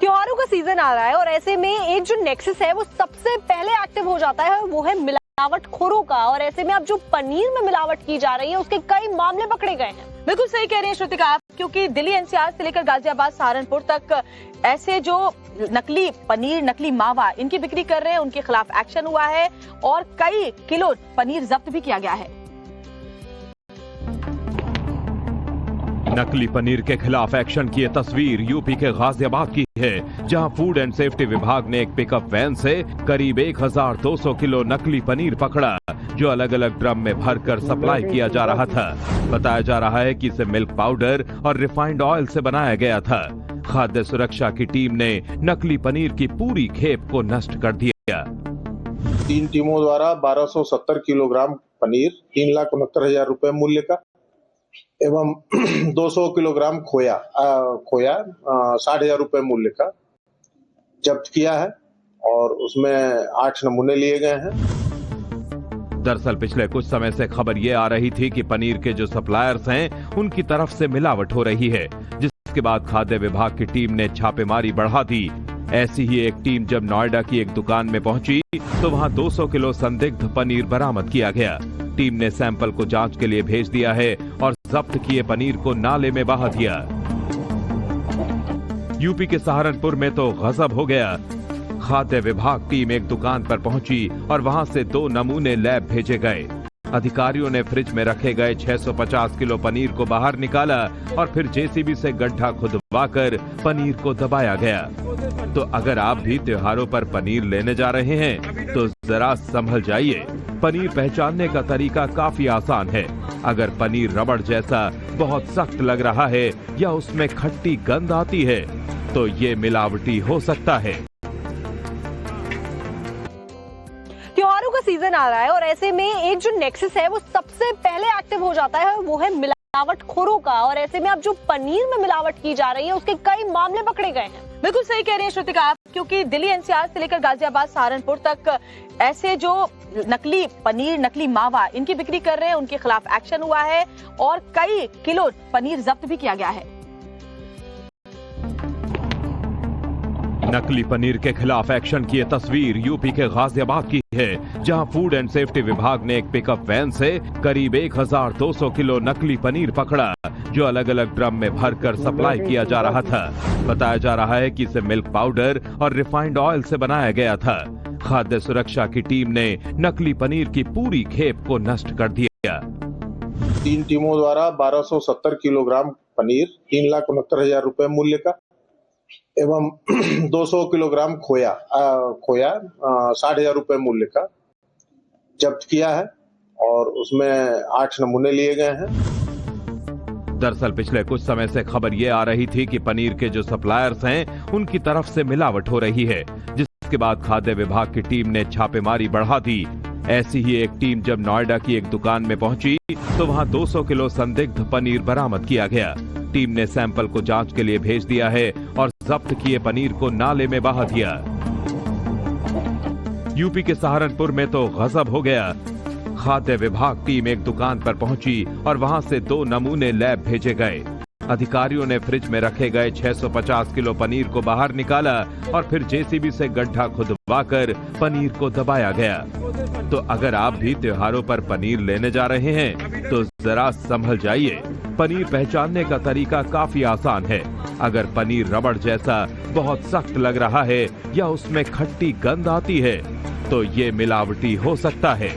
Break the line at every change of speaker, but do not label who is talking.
त्योहारों का सीजन आ रहा है और ऐसे में एक जो नेक्सस है वो सबसे पहले एक्टिव हो जाता है, वो है मिलावटखोरों का। और ऐसे में अब जो पनीर में मिलावट की जा रही है उसके कई मामले पकड़े गए हैं।
बिल्कुल सही कह रहे हैं श्रुतिका आप, क्योंकि दिल्ली एनसीआर से लेकर गाजियाबाद सहारनपुर तक ऐसे जो नकली पनीर, नकली मावा इनकी बिक्री कर रहे हैं, उनके खिलाफ एक्शन हुआ है और कई किलो पनीर जब्त भी किया गया है।
नकली पनीर के खिलाफ एक्शन की ये तस्वीर यूपी के गाजियाबाद की है, जहां फूड एंड सेफ्टी विभाग ने एक पिकअप वैन से करीब 1200 किलो नकली पनीर पकड़ा, जो अलग अलग ड्रम में भरकर सप्लाई किया जा रहा था। बताया जा रहा है कि इसे मिल्क पाउडर और रिफाइंड ऑयल से बनाया गया था। खाद्य सुरक्षा की टीम ने नकली पनीर की पूरी खेप को नष्ट कर दिया।
3 टीमों द्वारा 1270 किलोग्राम पनीर, 3,69,000 रुपए मूल्य का एवं 200 किलोग्राम खोया 60,000 रुपए मूल्य का जब्त किया है और उसमें 8 नमूने लिए गए हैं।
दरअसल पिछले कुछ समय से खबर ये आ रही थी कि पनीर के जो सप्लायर्स हैं उनकी तरफ से मिलावट हो रही है, जिसके बाद खाद्य विभाग की टीम ने छापेमारी बढ़ा दी। ऐसी ही एक टीम जब नोएडा की एक दुकान में पहुंची तो वहां 200 किलो संदिग्ध पनीर बरामद किया गया। टीम ने सैंपल को जांच के लिए भेज दिया है और जब्त किए पनीर को नाले में बहा दिया। यूपी के सहारनपुर में तो गजब हो गया। खाद्य विभाग टीम एक दुकान पर पहुंची और वहां से 2 नमूने लैब भेजे गए। अधिकारियों ने फ्रिज में रखे गए 650 किलो पनीर को बाहर निकाला और फिर जेसीबी से गड्ढा खुदवाकर पनीर को दबाया गया। तो अगर आप भी त्योहारों पर पनीर लेने जा रहे हैं तो जरा संभल जाइए। पनीर पहचानने का तरीका काफी आसान है। अगर पनीर रबड़ जैसा बहुत सख्त लग रहा है या उसमें खट्टी गंध आती है तो ये मिलावटी हो सकता है।
त्योहारों का सीजन आ रहा है और ऐसे में एक जो नेक्सस है वो सबसे पहले एक्टिव हो जाता है, वो है मिलावटखोरों का। और ऐसे में अब जो पनीर में मिलावट की जा रही है उसके कई मामले पकड़े गए हैं।
बिल्कुल सही कह रहे हैं श्रुतिका आप, क्योंकि दिल्ली एनसीआर से लेकर गाजियाबाद सहारनपुर तक ऐसे जो नकली पनीर, नकली मावा इनकी बिक्री कर रहे हैं, उनके खिलाफ एक्शन हुआ है और कई किलो पनीर जब्त भी किया गया है।
नकली पनीर के खिलाफ एक्शन की ये तस्वीर यूपी के गाजियाबाद की है, जहां फूड एंड सेफ्टी विभाग ने एक पिकअप वैन से करीब 1200 किलो नकली पनीर पकड़ा, जो अलग अलग ड्रम में भरकर सप्लाई किया जा रहा था। बताया जा रहा है कि इसे मिल्क पाउडर और रिफाइंड ऑयल से बनाया गया था। खाद्य सुरक्षा की टीम ने नकली पनीर की पूरी खेप को नष्ट कर दिया।
3 टीमों द्वारा 1270 किलोग्राम पनीर, 3,69,000 रुपए मूल्य का एवं 200 किलोग्राम खोया 60,000 रुपए मूल्य का जब्त किया है और उसमें 8 नमूने लिए गए हैं।
दरअसल पिछले कुछ समय से खबर ये आ रही थी कि पनीर के जो सप्लायर्स हैं उनकी तरफ से मिलावट हो रही है, जिसके बाद खाद्य विभाग की टीम ने छापेमारी बढ़ा दी। ऐसी ही एक टीम जब नोएडा की एक दुकान में पहुंची तो वहां 200 किलो संदिग्ध पनीर बरामद किया गया। टीम ने सैंपल को जांच के लिए भेज दिया है और जब्त किए पनीर को नाले में बहा दिया। यूपी के सहारनपुर में तो गजब हो गया। खाद्य विभाग टीम एक दुकान पर पहुंची और वहां से 2 नमूने लैब भेजे गए। अधिकारियों ने फ्रिज में रखे गए 650 किलो पनीर को बाहर निकाला और फिर जेसीबी से गड्ढा खुदवाकर पनीर को दबाया गया। तो अगर आप भी त्योहारों पर पनीर लेने जा रहे हैं तो जरा संभल जाइए। पनीर पहचानने का तरीका काफी आसान है। अगर पनीर रबड़ जैसा बहुत सख्त लग रहा है या उसमें खट्टी गंध आती है तो ये मिलावटी हो सकता है।